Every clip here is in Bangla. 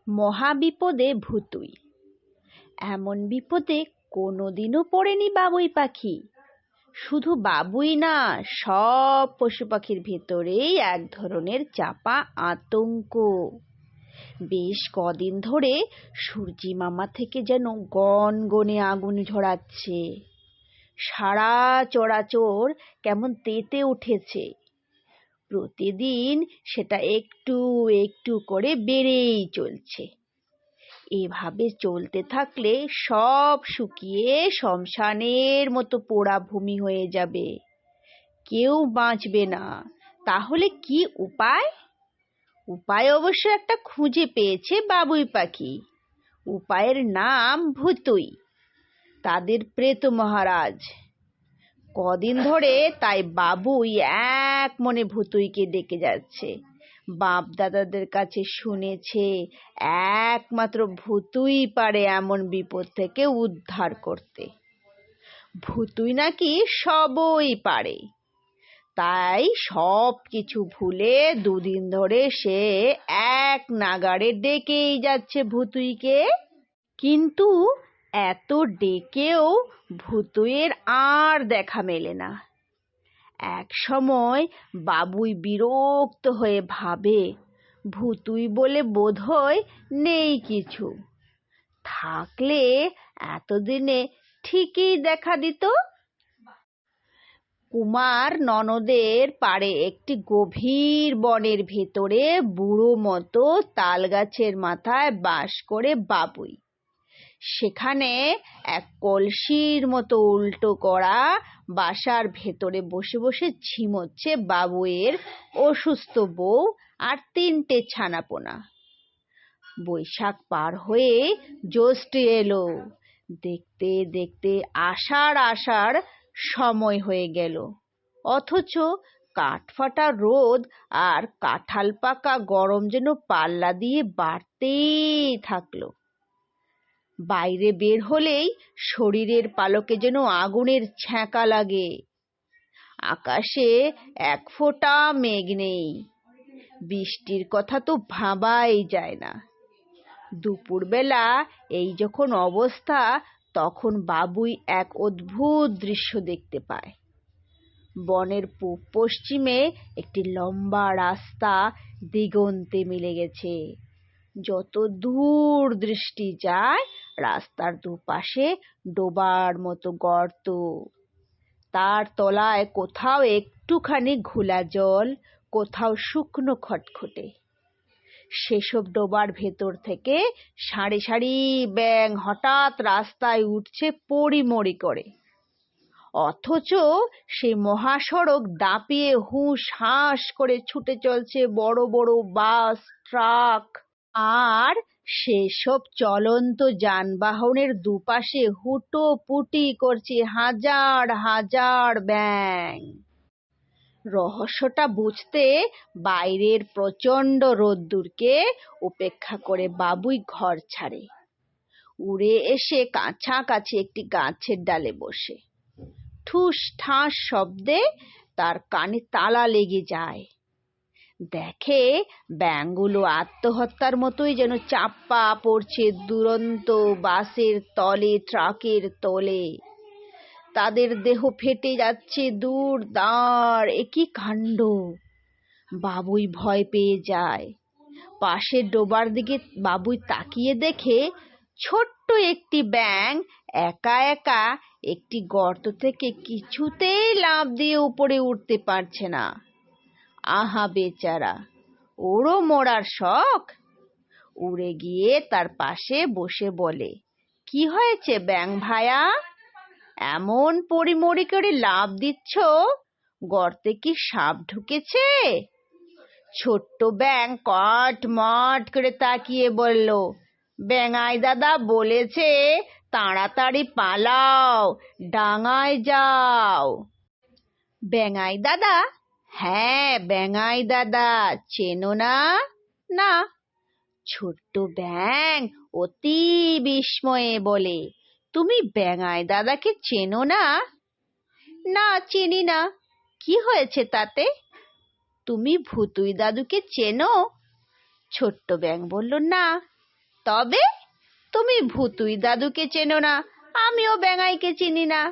মহাবিপদে ভুতুই। এমন বিপদে কোনোদিনও পড়েনি বাবুই পাখি। শুধু বাবুই না, সব পশু পাখির ভেতরেই এক ধরনের চাপা আতঙ্ক। বেশ কদিন ধরে সূর্যি মামা থেকে যেন গনগনে আগুন ঝরাচ্ছে। সারা চরাচর কেমন তেতে উঠেছে। প্রতিদিন সেটা একটু একটু করে বেড়েই চলছে। এভাবে চলতে থাকলে সব শুকিয়ে শ্মশানের মতো পোড়া ভূমি হয়ে যাবে। কেউ বাঁচবে না। তাহলে কি উপায়? উপায় অবশ্য একটা খুঁজে পেয়েছে বাবুই পাখি। উপায়ের নাম ভুতুই, তাদের প্রেত মহারাজ। কদিন ধরে তাই বাবুই এক মনে ভুতুইকে ডেকে যাচ্ছে। বাপ দাদাদের কাছে শুনেছে একমাত্র ভুতুই পারে এমন বিপদ থেকে উদ্ধার করতে। ভুতুই নাকি সবই পারে। তাই সব কিছু ভুলে দুদিন ধরে সে এক নাগাড়ে ডেকেই যাচ্ছে ভুতুইকে। কিন্তু এত ডেকেও ভুতুইয়ের আর দেখা মেলে না। এক সময় বাবুই বিরক্ত হয়ে ভাবে, ভুতুই বলে বোধহয় নেই কিছু। থাকলে এতদিনে ঠিকই দেখা দিত। কুমার ননদের পাড়ে একটি গভীর বনের ভেতরে বুড়ো মতো তাল গাছের মাথায় বাস করে বাবুই। সেখানে এক কলসির মতো উল্টো করা বাসার ভেতরে বসে বসে ঝিমোচ্ছে বাবুইয়ের অসুস্থ বউ আর 3টে ছানাপোনা। বৈশাখ পার হয়ে জ্যৈষ্ঠ এলো। দেখতে দেখতে আষাঢ় সময় হয়ে গেল। অথচ কাঠফাটা রোদ আর কাঁঠাল পাকা গরম যেন পাল্লা দিয়ে বাড়তেই থাকলো। বাইরে বের হলেই শরীরের পালকে যেন আগুনের ছ্যাঁকা লাগে। আকাশে এক ফোঁটা মেঘ নেই। বৃষ্টির কথা তো ভাবাই যায় না। দুপুরবেলা এই যখন অবস্থা, তখন বাবুই এক অদ্ভুত দৃশ্য দেখতে পায়। বনের পূব পশ্চিমে একটি লম্বা রাস্তা দিগন্তে মিলে গেছে। যত দূর দৃষ্টি যায়, রাস্তার দুপাশে ডোবার মতো গর্ত। তার তলায় কোথাও একটুখানি ঘোলা জল, কোথাও শুকনো খটখটে। সেসব ডোবার ভেতর থেকে সারি সারি ব্যাঙ হঠাৎ রাস্তায় উঠছে পড়িমড়ি করে। অথচ সেই মহাসড়ক দাপিয়ে হুঁশ হাঁস করে ছুটে চলছে বড় বড় বাস, ট্রাক। আর সেসব চলন্ত যানবাহনের দুপাশে হুটোপুটি করছে হাজার হাজার ব্যাঙ। রহস্যটা বুঝতে বাইরের প্রচণ্ড রোদ্দুরকে উপেক্ষা করে বাবুই ঘর ছাড়ে। উড়ে এসে কাছাকাছি একটি গাছের ডালে বসে। ঠুস ঠাস শব্দে তার কানে তালা লেগে যায়। দেখে ব্যাঙগুলো আত্মহত্যার মতোই যেন চাপা পড়ছে দুরন্ত বাসের তলে, ট্রাকের তলে। তাদের দেহ ফেটে যাচ্ছে দূর দাঁড়। এ কি কাণ্ড! বাবুই ভয় পেয়ে যায়। পাশের ডোবার দিকে বাবুই তাকিয়ে দেখে ছোট্ট একটি ব্যাঙ একা একা একটি গর্ত থেকে কিছুতেই লাফ দিয়ে উপরে উঠতে পারছে না। আহা বেচারা, ওরও মরার শখ। উড়ে গিয়ে তার পাশে বসে বলে, কি হয়েছে ব্যাঙ ভায়া? এমন পড়িমড়ি করে লাফ দিচ্ছ, গর্তে কি সাপ ঢুকেছে? ছোট্ট ব্যাঙ কটমট করে তাকিয়ে বলল, ব্যাঙাই দাদা বলেছে তাড়াতাড়ি পালাও, ডাঙায় যাও। ব্যাঙাই দাদা? হ্যাঁ, ব্যাঙাই দাদা। চেনো না? না। ছোট্ট ব্যাঙ অতি বিস্ময়ে বলে, তুমি ব্যাঙাই দাদাকে চেনো না? না, চিনি না। কি হয়েছে তাতে? তুমি ভুতুই দাদুকে চেনো? ছোট্ট ব্যাঙ বলল, না, তবে তুমি ভুতুই দাদুকে চেনো না, আমিও ব্যাঙাইকে চিনি না।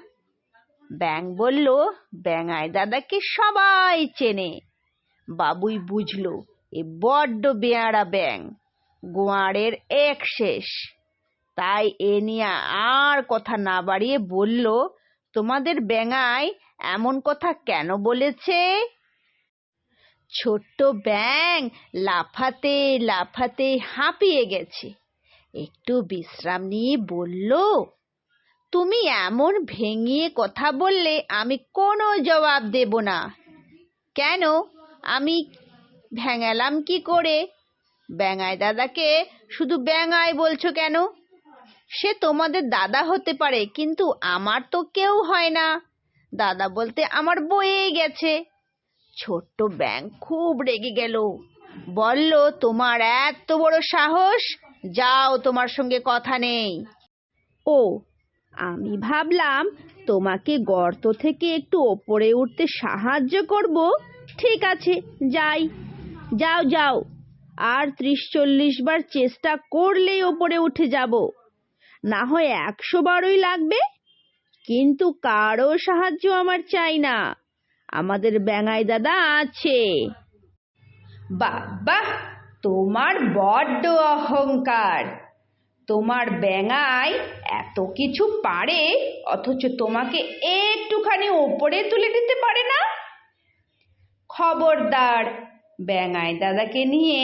ব্যাঙ বলল, ব্যাঙাই দাদাকে সবাই চেনে। বাবুই বুঝলো এ বড্ড বেয়াড়া ব্যাঙ, গোয়াড়ের এক শেষ। তাই এ নিয়ে আর কথা না বাড়িয়ে বলল, তোমাদের ব্যাঙাই এমন কথা কেন বলেছে? ছোট্ট ব্যাঙ লাফাতে লাফাতে হাঁপিয়ে গেছে। একটু বিশ্রাম নিয়ে বলল, তুমি এমন ভেঙিয়ে কথা বললে আমি কোনো জবাব দেব না। কেন, আমি ভেঙালাম কি করে? ব্যাঙাই দাদাকে শুধু ব্যাঙাই বলছো কেন? সে তোমাদের দাদা হতে পারে, কিন্তু আমার তো কেউ হয় না। দাদা বলতে আমার বয়েই গেছে। ছোট্ট ব্যাঙ খুব রেগে গেল, বলল, তোমার এত বড় সাহস, যাও, তোমার সঙ্গে কথা নেই। ও, আমি ভাবলাম তোমাকে গর্ত থেকে একটু ওপরে উঠতে সাহায্য করব। ঠিক আছে, যাই। যাও যাও, আর 30-40 বার চেষ্টা করলেই ওপরে উঠে যাব, না হয় 100 বারই লাগবে, কিন্তু কারো সাহায্য আমার চাই না, আমাদের ব্যাঙাই দাদা আছে। বাবা, তোমার বড্ড অহংকার। তোমার ব্যাঙাই এত কিছু পারে, অথচ তোমাকে একটুখানি ওপরে তুলে দিতে পারে না। খবরদার, ব্যাঙাই দাদাকে নিয়ে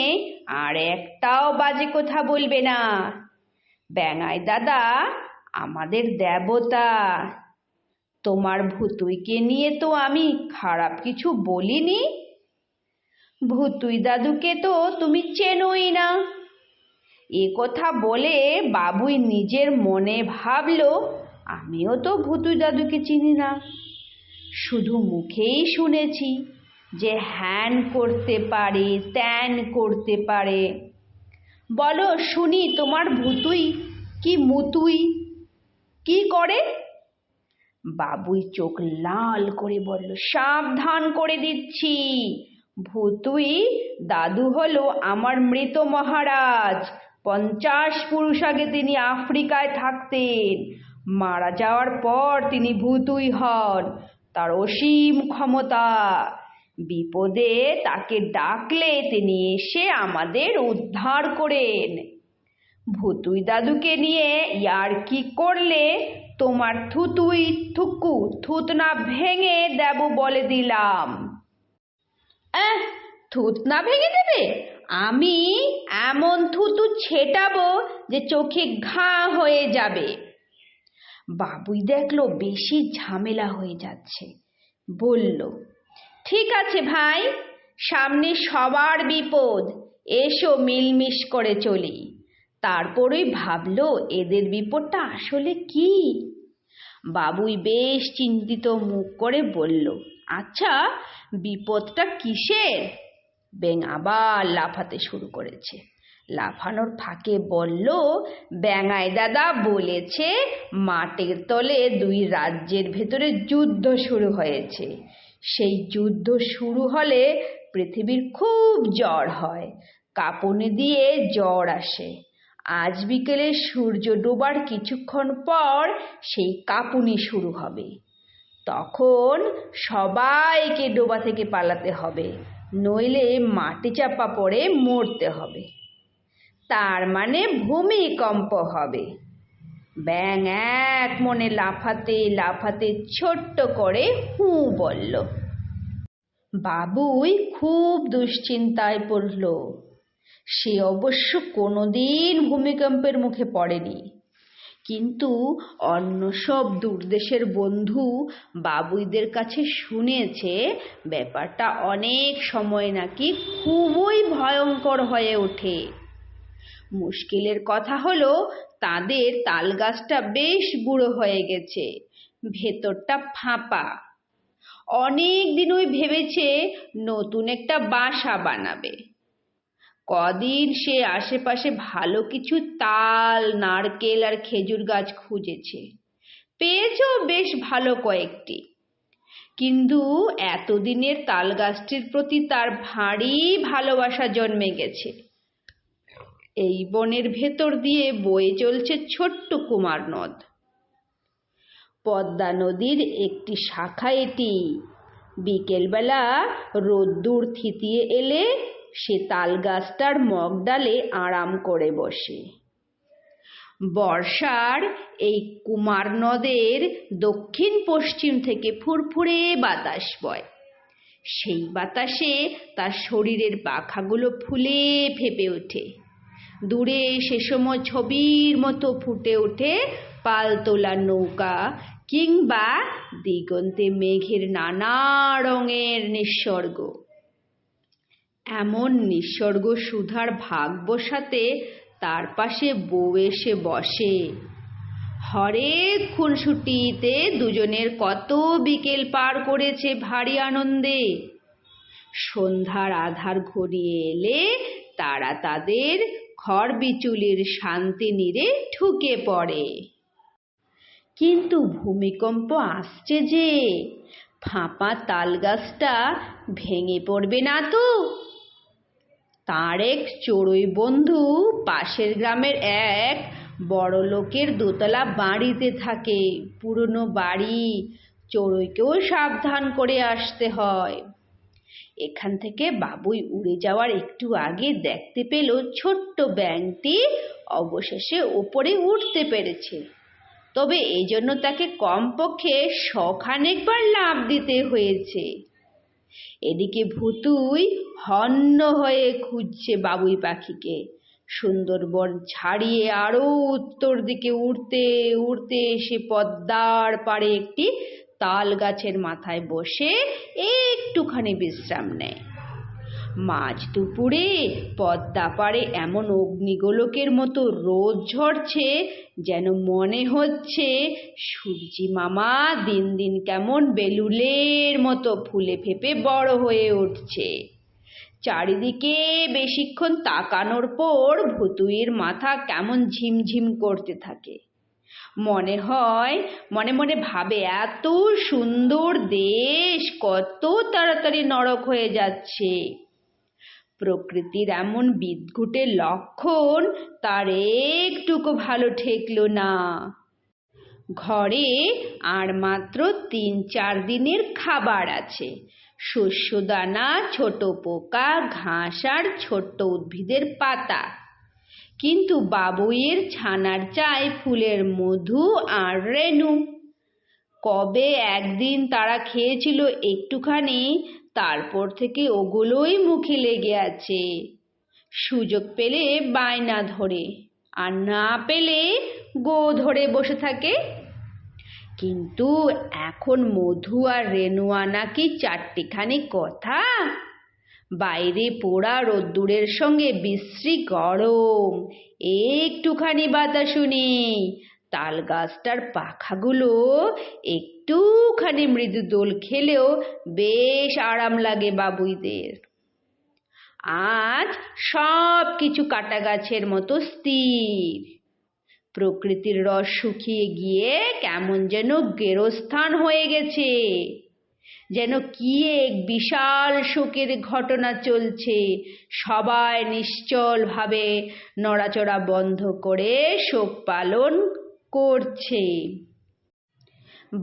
আর একটাও বাজে কথা বলবে না। ব্যাঙাই দাদা আমাদের দেবতা। তোমার ভুতুইকে নিয়ে তো আমি খারাপ কিছু বলিনি। ভুতুই দাদুকে তো তুমি চেনোই না। এ কথা বলে বাবুই নিজের মনে ভাবলো, আমিও তো ভুতুই দাদুকে চিনি না, শুধু মুখেই শুনেছি যে হ্যান করতে পারে, ত্যান করতে পারে। বলো শুনি, তোমার ভুতুই কি মুতুই কি করে? বাবুই চোখ লাল করে বলল, সাবধান করে দিচ্ছি, ভুতুই দাদু হলো আমার মৃত মহারাজ। 50 পুরুষ আগে তিনি আফ্রিকায় থাকতেন। মারা যাওয়ার পর তিনি ভুতুই হন। তার অসীম ক্ষমতা, বিপদে তাকে ডাকলে তিনি এসে আমাদের উদ্ধার করেন। ভুতুই দাদুকে নিয়ে ইয়ার্কি করলে তোমার থুতুই থুকু থুতনা ভেঙে দেব বলে দিলাম। থুতনা ভেঙে দেবে? আমি এমন থুতু ছেটাবো যে চোখে ঘা হয়ে যাবে। বাবুই দেখলো বেশি ঝামেলা হয়ে যাচ্ছে, বলল, ঠিক আছে ভাই, সামনে সবার বিপদ, এসো মিলমিশ করে চলি। তারপরই ভাবলো এদের বিপদটা আসলে কি। বাবুই বেশ চিন্তিত মুখ করে বলল, আচ্ছা, বিপদটা কিসের? ব্যাঙ আবার লাফাতে শুরু করেছে। লাফানোর ফাঁকে বলল, ব্যাঙাই দাদা বলেছে মাটির তলে 2 রাজ্যের ভেতরে যুদ্ধ শুরু হয়েছে। সেই যুদ্ধ শুরু হলে পৃথিবীর খুব জ্বর হয়, কাঁপুনি দিয়ে জ্বর আসে। আজ বিকেলে সূর্য ডোবার কিছুক্ষণ পর সেই কাঁপুনি শুরু হবে। তখন সবাইকে ডোবা থেকে পালাতে হবে, নইলে মাটি চাপা পড়ে মরতে হবে। তার মানে ভূমিকম্প হবে। ব্যাঙ এক মনে লাফাতে লাফাতে ছোট্ট করে হু বলল। বাবুই খুব দুশ্চিন্তায় পড়ল। সে অবশ্য কোনোদিন ভূমিকম্পের মুখে পড়েনি, কিন্তু অন্য সব দূরদেশের বন্ধু বাবুইদের কাছে শুনেছে ব্যাপারটা অনেক সময় নাকি খুবই ভয়ঙ্কর হয়ে ওঠে। মুশকিলের কথা হলো, তাদের তাল গাছটা বেশ বুড়ো হয়ে গেছে, ভেতরটা ফাঁপা। অনেক দিন ওই ভেবেছে নতুন একটা বাসা বানাবে। কদিন সে আশেপাশে ভালো কিছু তাল, নারকেল আর খেজুর গাছ খুঁজেছে, পেয়েছেও বেশ ভালো কয়েকটি, কিন্তু এতদিনের তাল গাছটির প্রতি তার ভারী ভালোবাসা জন্মে গেছে। এই বনের ভেতর দিয়ে বয়ে চলছে ছোট্ট কুমার নদ। পদ্মা নদীর একটি শাখা এটি। বিকেলবেলা রোদ্দুর থিতিয়ে এলে সে তাল গাছটার মগডালে আরাম করে বসে। বর্ষার এই কুমার নদের দক্ষিণ পশ্চিম থেকে ফুরফুরে বাতাস বয়। সেই বাতাসে তার শরীরের পাখাগুলো ফুলে ফেপে ওঠে। দূরে সে সময় ছবির মতো ফুটে ওঠে পালতোলা নৌকা কিংবা দিগন্তে মেঘের নানা রঙের নিঃসর্গ। এমন নিঃসর্গ সুধার ভাগ বসাতে তার পাশে বউ এসে বসে। হরেক খুনসুটিতে দুজনের কত বিকেল পার করেছে ভারী আনন্দে। সন্ধ্যার আধার ঘনিয়ে এলে তারা তাদের খড়বিচুলির শান্তি নীড়ে ঢুকে পড়ে। কিন্তু ভূমিকম্প আসছে যে, ফাঁপা তাল গাছটা ভেঙে পড়বে না তো? তার এক চড়ুই বন্ধু পাশের গ্রামের এক বড় লোকের দোতলা বাড়িতে থাকে। পুরনো বাড়ি, চড়ুইকেও সাবধান করে আসতে হয়। এখান থেকে বাবুই উড়ে যাওয়ার একটু আগে দেখতে পেল ছোট্ট ব্যাঙটি অবশেষে ওপরে উঠতে পেরেছে। তবে এই জন্য তাকে কমপক্ষে 100 বার লাফ দিতে হয়েছে। এদিকে ভুতুই হন্য হয়ে খুঁজছে বাবুই পাখিকে। সুন্দরবন ছাড়িয়ে আরো উত্তর দিকে উড়তে উড়তে এসে পদ্মার পাড়ে একটি তাল গাছের মাথায় বসে একটুখানি বিশ্রাম নেয়। মাঝ দুপুরে পদ্মা পাড়ে এমন অগ্নিগোলকের মতো রোদ ঝরছে, যেন মনে হচ্ছে সূর্যি মামা দিন দিন কেমন বেলুনের মতো ফুলে ফেপে বড় হয়ে উঠছে। চারিদিকে বেশিক্ষণ তাকানোর পর ভুতুইয়ের মাথা কেমন ঝিমঝিম করতে থাকে। মনে হয়, মনে মনে ভাবে, এত সুন্দর দেশ কত তাড়াতাড়ি নরক হয়ে যাচ্ছে। প্রকৃতির এমন বিদঘুটে লক্ষণ তার একটুকু ভালো ঠেকলো না। ঘরে আর মাত্র 3-4 দিনের খাবার আছে। শস্যদানা, ছোট পোকা, ঘাস আর ছোট্ট উদ্ভিদের পাতা। কিন্তু বাবুইয়ের ছানার চাই ফুলের মধু আর রেণু। কবে একদিন তারা খেয়েছিল একটুখানি, তারপর থেকে ওগুলোই মুখে লেগে আছে। সুযোগ পেলে বায়না ধরে, আর না পেলে গো ধরে বসে থাকে। কিন্তু এখন মধু আর রেণু আনা কি 4টিখানি কথা? বাইরে পোড়া রোদ্দুরের সঙ্গে বিশ্রী গরম, একটুখানি বাতাসও নেই। তাল গাছটার পাখাগুলো একটুখানি মৃদু দোল খেলেও বেশ আরাম লাগে বাবুইদের। আজ সব কিছু কাটা গাছের মতো স্থির। প্রকৃতির রস শুকিয়ে গিয়ে কেমন যেন গেরস্থান হয়ে গেছে। যেন কি এক বিশাল শোকের ঘটনা চলছে। সবাই নিশ্চল ভাবে নড়াচড়া বন্ধ করে শোক পালন করছে।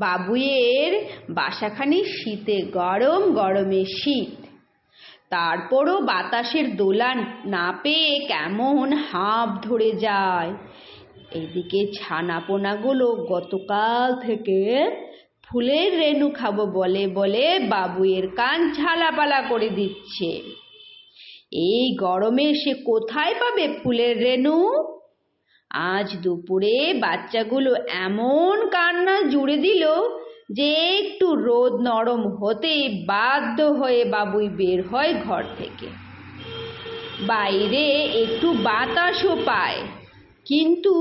বাবুইয়ের বাসাখানি শীতে গরম, গরমে শীত। তারপরও বাতাসের দোলা না পেয়ে কেমন হাঁপ ধরে যায়। এদিকে ছানাপোনাগুলো গতকাল থেকে ফুলের রেণু খাবো বলে বলে বাবুইয়ের কান ঝালাপালা করে দিচ্ছে। এই গরমে সে কোথায় পাবে ফুলের রেণু? আজ দুপুরে বাচ্চাগুলো এমন কান্না জুড়ে দিল যে একটু রোদ নরম হতেই বাধ্য হয়ে বাবুই বের হয় ঘর থেকে। বাইরে একটু বাতাসও পায়, কিন্তু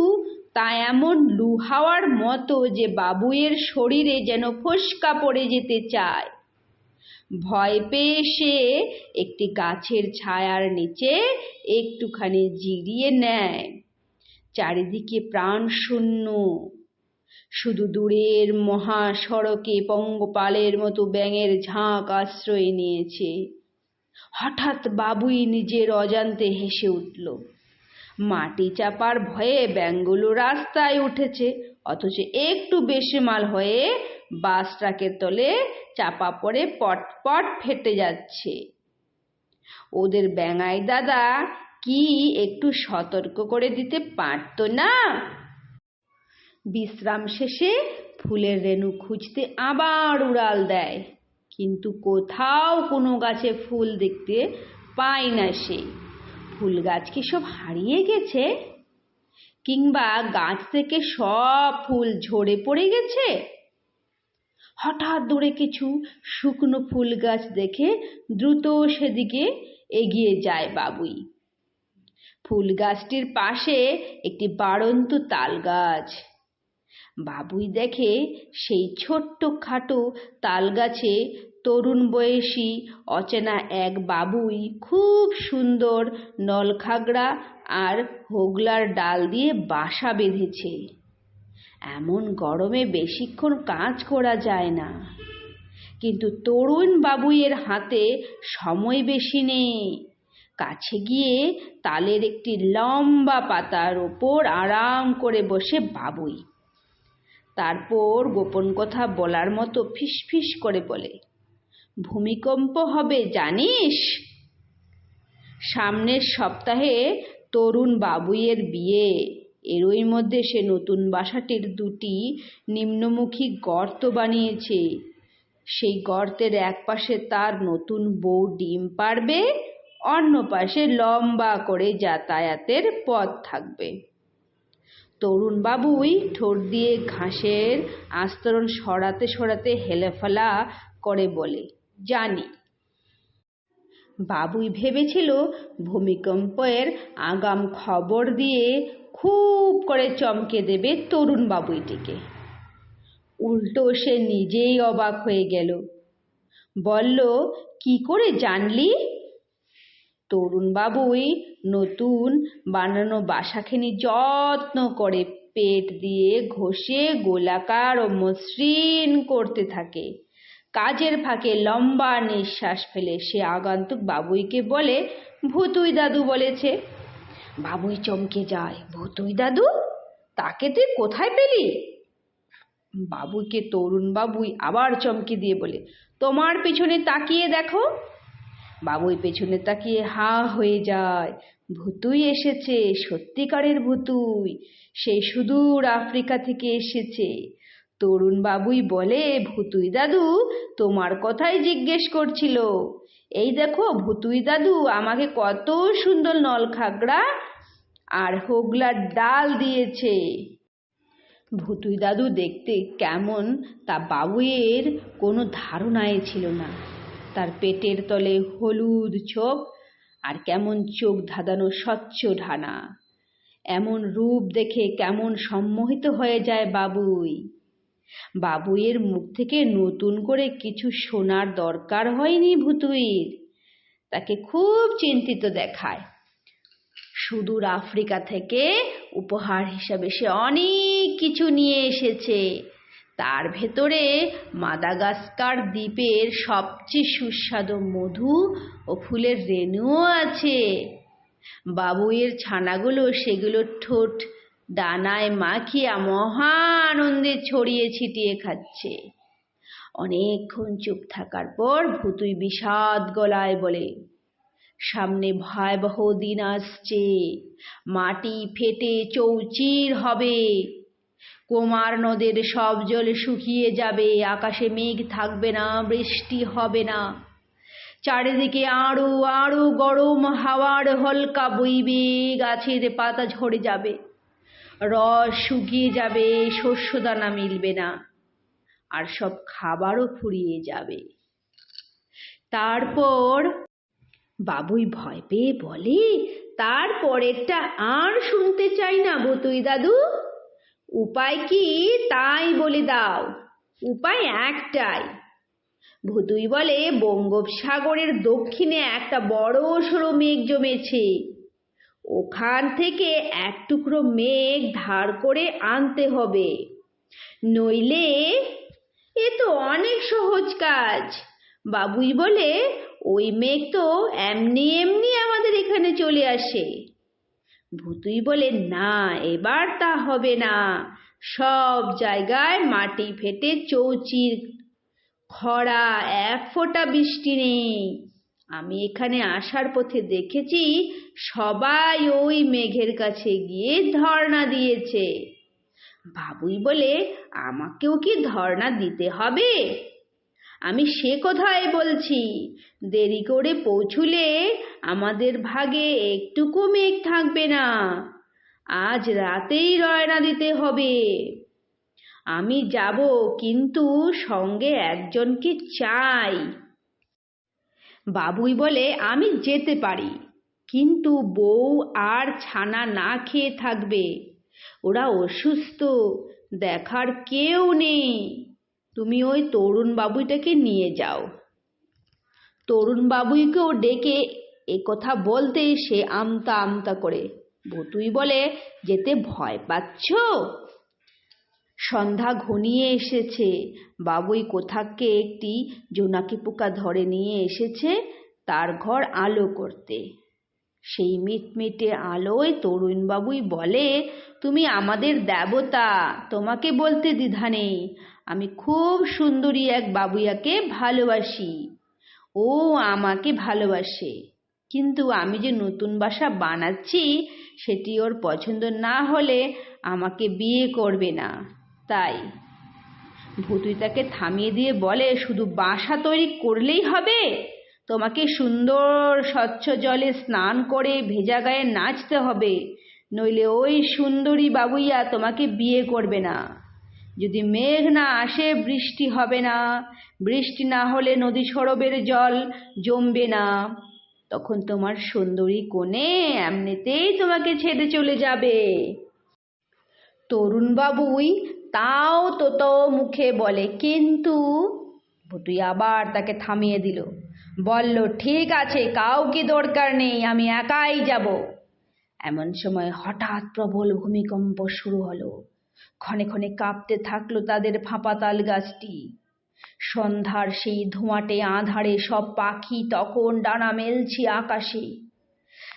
তা এমন লু হাওয়ার মতো যে বাবুইয়ের শরীরে যেন ফোস্কা পড়ে যেতে চায়। ভয় পেয়ে সে একটি গাছের ছায়ার নিচে একটুখানি জিরিয়ে নেয়। চারিদিকে প্রাণ শূন্য। শুধু দূরের মহাসড়কে পঙ্গপালের মতো ব্যাঙের ঝাঁক আশ্রয় নিয়েছে। হঠাৎ বাবুই নিজের অজান্তে হেসে উঠল। মাটি চাপার ভয়ে ব্যাঙগুলো রাস্তায় উঠেছে, অথচ একটু বেসামাল হয়ে বাস ট্রাকের তলে চাপা পড়ে পটপট ফেটে যাচ্ছে। ওদের ব্যাঙাই দাদা কি একটু সতর্ক করে দিতে পারতো না? বিশ্রাম শেষে ফুলের রেণু খুঁজতে আবার উড়াল দেয়, কিন্তু কোথাও কোনো গাছে ফুল দেখতে পায় না সে। ফুল গাছ কি সব হারিয়ে গেছে, কিংবা গাছ থেকে সব ফুল ঝরে পড়ে গেছে? হঠাৎ দূরে কিছু শুকনো ফুল গাছ দেখে দ্রুত সেদিকে এগিয়ে যায় বাবুই। ফুল গাছটির পাশে একটি বাড়ন্ত তাল গাছ। বাবুই দেখে সেই ছোট্ট খাটো তাল গাছে তরুণ বয়সী অচেনা এক বাবুই খুব সুন্দর নলখাগড়া আর হোগলার ডাল দিয়ে বাসা বেঁধেছে। এমন গরমে বেশিক্ষণ কাজ করা যায় না, কিন্তু তরুণ বাবুইয়ের হাতে সময় বেশি নেই। কাছে গিয়ে তালের একটি লম্বা পাতার ওপর আরাম করে বসে বাবুই। তারপর গোপন কথা বলার মতো ফিসফিস করে বলে, ভূমিকম্প হবে জানিস? সামনের সপ্তাহে তরুণ বাবুইয়ের বিয়ে। এরই মধ্যে সে নতুন বাসাটির দুটি নিম্নমুখী গর্ত বানিয়েছে। সেই গর্তের এক পাশে তার নতুন বউ ডিম পাড়বে, অন্য পাশে লম্বা করে যাতায়াতের পথ থাকবে। তরুণ বাবুই ঠোঁট দিয়ে ঘাসের আস্তরণ সরাতে সরাতে হেলেফেলা করে বলে, জানি। বাবুই ভেবেছিল ভূমিকম্পের আগাম খবর দিয়ে খুব করে চমকে দেবে তরুণ বাবুইটিকে। উল্টো সে নিজেই অবাক হয়ে গেল। বলল, কি করে জানলি? তরুণ বাবুই নতুন বানানো বাসাখানি যত্ন করে পেট দিয়ে ঘষে গোলাকার ও মসৃণ করতে থাকে। কাজের ফাঁকে লম্বা নিঃশ্বাস ফেলে সে আগন্তুক বাবুইকে বলে, ভুতুই দাদু বলেছে। বাবুই চমকে যায়। ভুতুই দাদু? তাকে তুই কোথায় পেলি? বাবুইকে তরুণ বাবুই আবার চমকে দিয়ে বলে, তোমার পিছনে তাকিয়ে দেখো। বাবুই পেছনে তাকিয়ে হা হয়ে যায়। ভুতুই এসেছে, সত্যিকারের ভুতুই। সেই সুদূর আফ্রিকা থেকে এসেছে। তরুণ বাবুই বলে, ভুতুই দাদু তোমার কথাই জিজ্ঞেস করছিল। এই দেখো ভুতুই দাদু আমাকে কত সুন্দর নলখাগড়া আর হোগলার ডাল দিয়েছে। ভুতুই দাদু দেখতে কেমন তা বাবুইয়ের কোনো ধারণাই ছিল না। তার পেটের তলে হলুদ ছোপ আর কেমন চোখ ধাঁধানো স্বচ্ছ ঢানা। এমন রূপ দেখে কেমন সম্মোহিত হয়ে যায় বাবুই। বাবুইয়ের মুখ থেকে নতুন করে কিছু শোনার দরকার হয়নি ভুতুইর। তাকে খুব চিন্তিত দেখায়। সুদূর আফ্রিকা থেকে উপহার হিসাবে সে অনেক কিছু নিয়ে এসেছে। তার ভেতরে মাদাগাস্কার দ্বীপের সবচেয়ে সুস্বাদু মধু ও ফুলের রেণুও আছে। বাবুইয়ের ছানাগুলো সেগুলো ঠোঁট ডানায় মাখিয়া মহা আনন্দে ছড়িয়ে ছিটিয়ে খাচ্ছে। অনেকক্ষণ চুপ থাকার পর ভুতুই বিষাদ গলায় বলে, সামনে ভয়াবহ দিন আসছে। মাটি ফেটে চৌচির হবে। কুমার নদের সব জল শুকিয়ে যাবে। আকাশে মেঘ থাকবে না, বৃষ্টি হবে না। চারিদিকে আরো আরো গরম হাওয়ার হলকা বইবে। গাছের পাতা ঝরে যাবে, রস শুকিয়ে যাবে, শস্যদানা মিলবে না, আর সব খাবারও ফুরিয়ে যাবে। তারপর বাবুই ভয় পেয়ে বলে, তারপরেরটা আর শুনতে চাই না ভুতুই দাদু। উপায় কি তাই বলে দাও। উপায় একটাই। ভুতুই বলে, বঙ্গোপসাগরের দক্ষিণে একটা বড় সড়ো মেঘ জমেছে। ওখান থেকে এক টুকরো মেঘ ধার করে আনতে হবে, নইলে। এ তো অনেক সহজ কাজ। বাবুই বলে, ওই মেঘ তো এমনি এমনি আমাদের এখানে চলে আসে। ভুতুই বলে, না, এবার তা হবে না। সব জায়গায় মাটি ফেটে চৌচির খরা, এক ফোঁটা বৃষ্টি নেই। আমি এখানে আসার পথে দেখেছি সবাই ওই মেঘের কাছে গিয়ে ধর্ণা দিয়েছে। বাবুই বলে, আমাকেও কি ধর্ণা দিতে হবে? আমি সে কথাই বলছি, দেরি করে পৌঁছুলে আমাদের ভাগে একটুকু মেঘ থাকবে না। আজ রাতেই রওনা দিতে হবে। আমি যাব, কিন্তু সঙ্গে একজনকে চাই। বাবুই বলে, আমি যেতে পারি, কিন্তু বউ আর ছানা না খেয়ে থাকবে। ওরা অসুস্থ, দেখার কেউ নেই। তুমি ওই তরুণ বাবুইটাকে নিয়ে যাও। তরুণ বাবুইকেও ডেকে এ কথা বলতেই সে আমতা আমতা করে। ভুতুই বলে, যেতে ভয় পাচ্ছ? সন্ধ্যা ঘনিয়ে এসেছে। বাবুই কোথাকে একটি জোনাকি পোকা ধরে নিয়ে এসেছে তার ঘর আলো করতে। সেই মিটমিটে আলোয় তরুণ বাবুই বলে, তুমি আমাদের দেবতা, তোমাকে বলতে দ্বিধা নেই। আমি খুব সুন্দরী এক বাবুইয়াকে ভালোবাসি, ও আমাকে ভালোবাসে, কিন্তু আমি যে নতুন বাসা বানাচ্ছি সেটি ওর পছন্দ না হলে আমাকে বিয়ে করবে না। তাই ভুতুই তাকে থামিয়ে দিয়ে বলে, শুধু বাসা তৈরি করলেই হবে? তোমাকে সুন্দর স্বচ্ছ জলে স্নান করে ভেজা গায়ে নাচতে হবে, নইলে ওই সুন্দরী বাবুইয়া তোমাকে বিয়ে করবে না। যদি মেঘ না আসে বৃষ্টি হবে না, বৃষ্টি না হলে নদী সরোবরের জল জমবে না। তখন তোমার সুন্দরী কনে এমনিতেই তোমাকে ছেড়ে চলে যাবে। তরুণ বাবুই তাও তো মুখে বলে, কিন্তু ভুতুই আবার তাকে থামিয়ে দিল। বলল, ঠিক আছে, কাউকে দরকার নেই, আমি একাই যাব। এমন সময় হঠাৎ প্রবল ভূমিকম্প শুরু হলো। ক্ষণে ক্ষণে কাঁপতে থাকলো তাদের ফাঁপা তাল গাছটি। সন্ধ্যার সেই ধোঁয়াটে আঁধারে সব পাখি তখন ডানা মেলছে আকাশে।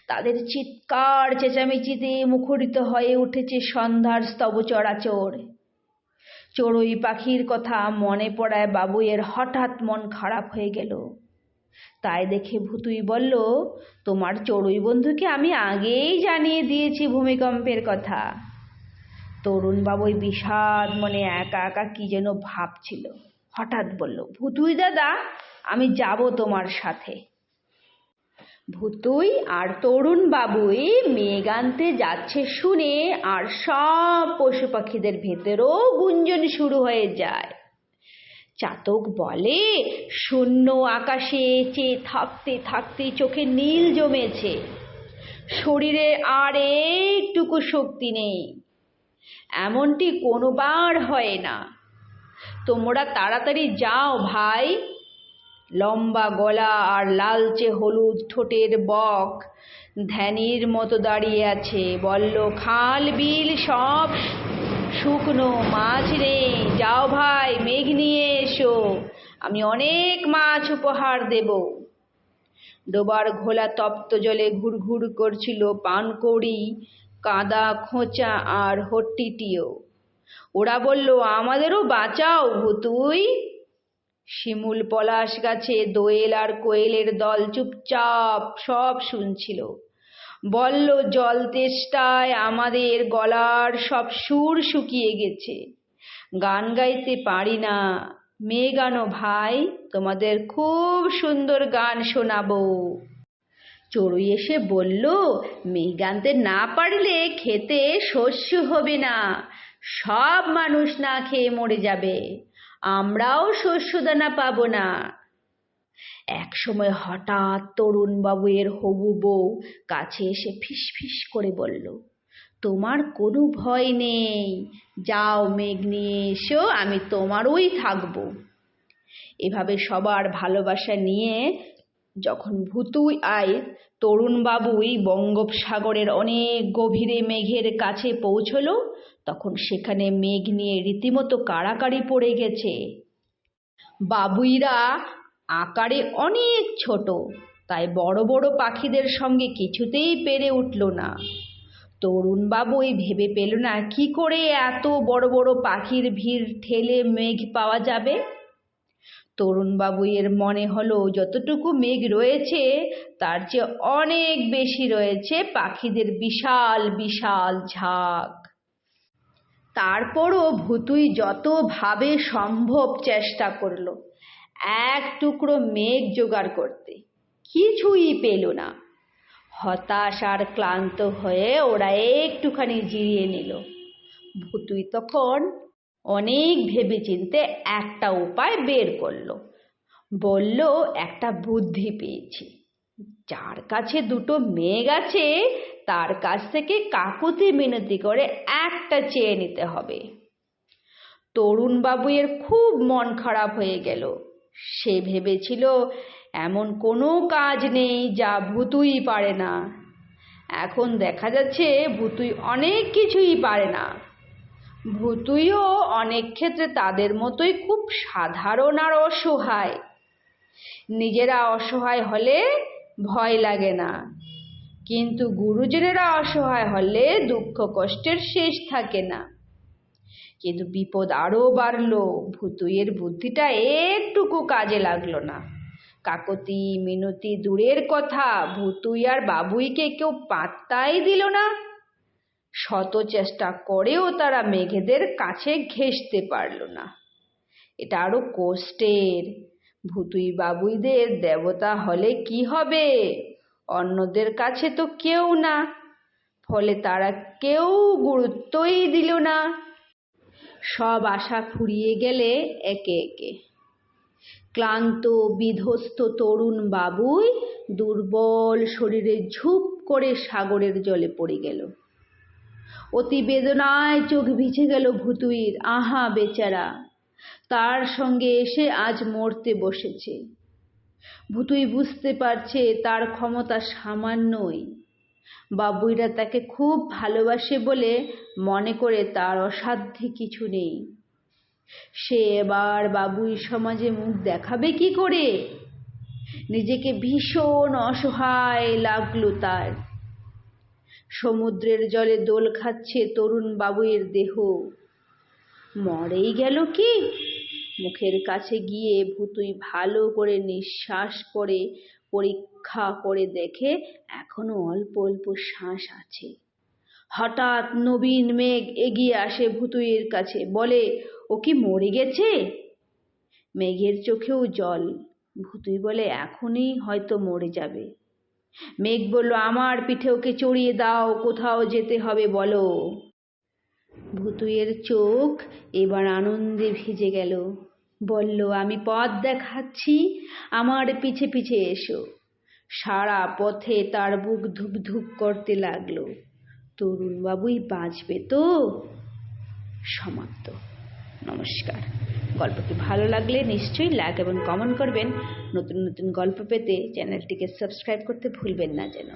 তাদের চিৎকার চেঁচামেচিতে মুখরিত হয়ে উঠেছে সন্ধ্যার স্তব চরাচর। চড়ুই পাখির কথা মনে পড়ায় বাবুইয়ের হঠাৎ মন খারাপ হয়ে গেল। তাই দেখে ভুতুই বলল, তোমার চড়ুই বন্ধুকে আমি আগেই জানিয়ে দিয়েছি ভূমিকম্পের কথা। তরুণ বাবুই বিষাদ মনে একা একা কি যেন ভাবছিল। হঠাৎ বলল, ভুতুই দাদা, আমি যাব তোমার সাথে। ভুতুই আর তরুণ বাবুই মেঘ আনতে যাচ্ছে শুনে আর সব পশু পাখিদের ভেতরেও গুঞ্জন শুরু হয়ে যায়। চাতক বলে, শূন্য আকাশে চেয়ে থাকতে থাকতে চোখে নীল জমেছে, শরীরে আর একটুকু শক্তি নেই। এমনটি কোনোবার হয় না। তোমরা তাড়াতাড়ি যাও ভাই। লম্বা গলা আর লালচে হলুদ ঠোঁটের বক ধ্যানীর মতো দাঁড়িয়ে আছে। বলল, খাল বিল সব শুকনো, মাছ নেই। যাও ভাই, মেঘ নিয়ে এসো, আমি অনেক মাছ উপহার দেব। ডোবার ঘোলা তপ্ত জলে ঘুরঘুর করছিল পানকৌড়ি, কাদা খোঁচা আর হট্টিটিও। ওরা বলল, আমাদেরও বাঁচাও ভুতুই। শিমুল পলাশ গাছে দোয়েল আর কোয়েলের দল চুপচাপ সব শুনছিল। বলল, জল তেষ্টায় আমাদের গলার সব সুর শুকিয়ে গেছে, গান গাইতে পারি না। মেঘ আনো ভাই, তোমাদের খুব সুন্দর গান শোনাবো। চড়ুই এসে বলল, মেঘ আনতে না পারলে খেতে শস্য হবে না, সব মানুষ না খেয়ে মরে যাবে, আমরাও শস্যদানা পাবো না। এক সময় হঠাৎ তরুণ বাবুয়ের হবু বউ কাছে এসে ফিসফিস করে বলল, তোমার কোনো ভয় নেই, যাও মেঘ নিয়ে এসো, আমি তোমারই থাকবো। এভাবে সবার ভালোবাসা নিয়ে যখন ভুতুই আর তরুণ বাবুই বঙ্গোপসাগরের অনেক গভীরে মেঘের কাছে পৌঁছলো, তখন সেখানে মেঘ নিয়ে রীতিমতো কাড়াকাড়ি পড়ে গেছে। বাবুইরা আকারে অনেক ছোট, তাই বড় বড় পাখিদের সঙ্গে কিছুতেই পেরে উঠল না। তরুণবাবুই ভেবে পেল না কি করে এত বড় বড় পাখির ভিড় ঠেলে মেঘ পাওয়া যাবে। তরুণবাবুয়ের মনে হলো যতটুকু মেঘ রয়েছে তার চেয়ে অনেক বেশি রয়েছে পাখিদের বিশাল বিশাল ঝাঁক। তারপরও ভুতুই যতভাবে সম্ভব চেষ্টা করলো এক টুকরো মেঘ জোগাড় করতে, কিছুই পেল না। হতাশ আর ক্লান্ত হয়ে ওরা একটুখানি জিরিয়ে নিল। ভুতুই তখন অনেক ভেবেচিন্তে একটা উপায় বের করলো। বলল, একটা বুদ্ধি পেয়েছি। যার কাছে দুটো মেঘ আছে তার কাছ থেকে কাকুতি মিনতি করে একটা চেয়ে নিতে হবে। তরুণবাবুয়ের খুব মন খারাপ হয়ে গেল। সে ভেবেছিল এমন কোনো কাজ নেই যা ভুতুই পারে না। এখন দেখা যাচ্ছে ভুতুই অনেক কিছুই পারে না। ভুতুইও অনেক ক্ষেত্রে তাদের মতোই খুব সাধারণ আর অসহায়। নিজেরা অসহায় হলে ভয় লাগে না, কিন্তু গুরুজনেরা অসহায় হলে দুঃখ কষ্টের শেষ থাকে না। কিন্তু বিপদ আরও বাড়লো। ভুতুইয়ের বুদ্ধিটা একটুকু কাজে লাগলো না। কাকতি মিনতি দূরের কথা, ভুতুই আর বাবুইকে কেউ পাত্তাই দিল না। শত চেষ্টা করেও তারা মেঘেদের কাছে ঘেঁষতে পারল না। এটা আরো কষ্টের। ভুতুই বাবুইদের দেবতা হলে কি হবে, অন্যদের কাছে তো কেউ না, ফলে তারা কেউ গুরুত্বই দিল না। সব আশা ফুরিয়ে গেলে একে একে। ক্লান্ত বিধ্বস্ত তরুণ বাবুই দুর্বল শরীরে ঝুপ করে সাগরের জলে পড়ে গেল। অতি বেদনায় চোখ ভিজে গেল ভুতুইর। আহা বেচারা, তার সঙ্গে এসে আজ মরতে বসেছে। ভুতুই বুঝতে পারছে তার ক্ষমতা সামান্যই। বাবুইরা তাকে খুব ভালোবাসে বলে মনে করে তার অসাধ্যে কিছু নেই। সে এবার বাবুই সমাজে মুখ দেখাবে কি করে? নিজেকে ভীষণ অসহায় লাগলো তার। সমুদ্রের জলে দোল খাচ্ছে তরুণ বাবুইয়ের দেহ। মরেই গেল কি? মুখের কাছে গিয়ে ভুতুই ভালো করে নিঃশ্বাস করে পরীক্ষা করে দেখে এখনো অল্প অল্প শ্বাস আছে। হঠাৎ নবীন মেঘ এগিয়ে আসে ভুতুইয়ের কাছে, বলে, ও কি মরে গেছে? মেঘের চোখেও জল। ভুতুই বলে, এখনই হয়তো মরে যাবে। মেঘ বলল, আমার পিঠে ওকে চড়িয়ে দাও, কোথাও যেতে হবে বলো। ভুতুইয়ের চোখ এবার আনন্দে ভিজে গেল। বলল, আমি পথ দেখাচ্ছি, আমার পিছে পিছে এসো। সারা পথে তার বুক ধুক ধুক করতে লাগলো। তরুণ বাবুই বাঁচবে তো? সমাপ্ত। নমস্কার। গল্পটি ভালো লাগলে নিশ্চয়ই লাইক এবং কমেন্ট করবেন। নতুন নতুন গল্প পেতে চ্যানেলটিকে সাবস্ক্রাইব করতে ভুলবেন না যেন।